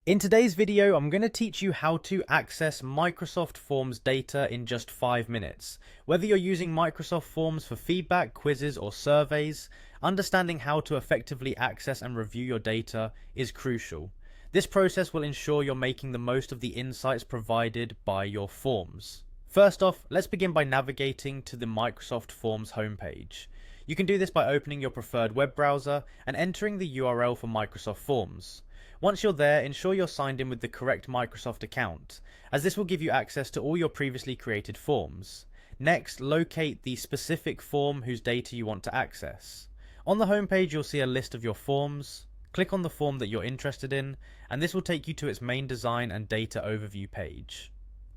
In today's video, I'm going to teach you how to access Microsoft Forms data in just 5 minutes. Whether you're using Microsoft Forms for feedback, quizzes, or surveys, understanding how to effectively access and review your data is crucial. This process will ensure you're making the most of the insights provided by your forms. First off, let's begin by navigating to the Microsoft Forms homepage. You can do this by opening your preferred web browser and entering the URL for Microsoft Forms. Once you're there, ensure you're signed in with the correct Microsoft account, as this will give you access to all your previously created forms. Next, locate the specific form whose data you want to access. On the homepage, you'll see a list of your forms. Click on the form that you're interested in, and this will take you to its main design and data overview page.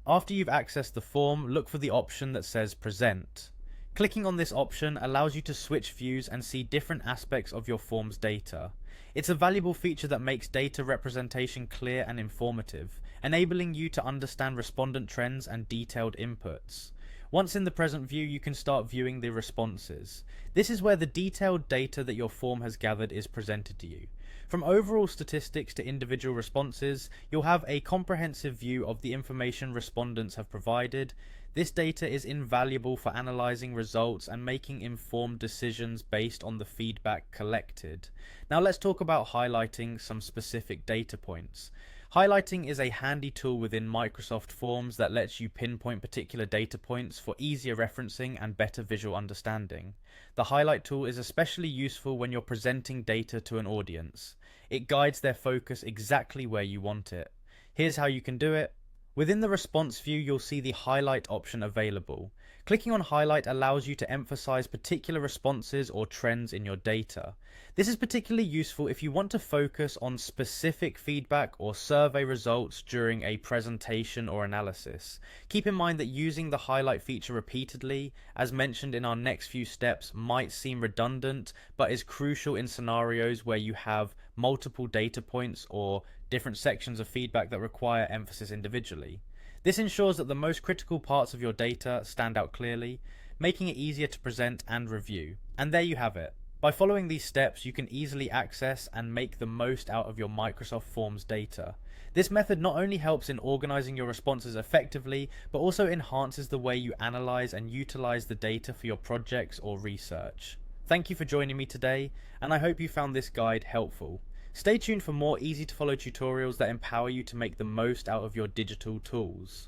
After you've accessed the form, look for the option that says Present. Clicking on this option allows you to switch views and see different aspects of your form's data. It's a valuable feature that makes data representation clear and informative, enabling you to understand respondent trends and detailed inputs. Once in the present view, you can start viewing the responses. This is where the detailed data that your form has gathered is presented to you. From overall statistics to individual responses, you'll have a comprehensive view of the information respondents have provided. This data is invaluable for analyzing results and making informed decisions based on the feedback collected. Now let's talk about highlighting some specific data points. Highlighting is a handy tool within Microsoft Forms that lets you pinpoint particular data points for easier referencing and better visual understanding. The highlight tool is especially useful when you're presenting data to an audience. It guides their focus exactly where you want it. Here's how you can do it. Within the response view, you'll see the highlight option available. Clicking on highlight allows you to emphasize particular responses or trends in your data. This is particularly useful if you want to focus on specific feedback or survey results during a presentation or analysis. Keep in mind that using the highlight feature repeatedly, as mentioned in our next few steps, might seem redundant, but is crucial in scenarios where you have multiple data points or different sections of feedback that require emphasis individually. This ensures that the most critical parts of your data stand out clearly, making it easier to present and review. And there you have it. By following these steps, you can easily access and make the most out of your Microsoft Forms data. This method not only helps in organizing your responses effectively, but also enhances the way you analyze and utilize the data for your projects or research. Thank you for joining me today, and I hope you found this guide helpful. Stay tuned for more easy to follow tutorials that empower you to make the most out of your digital tools.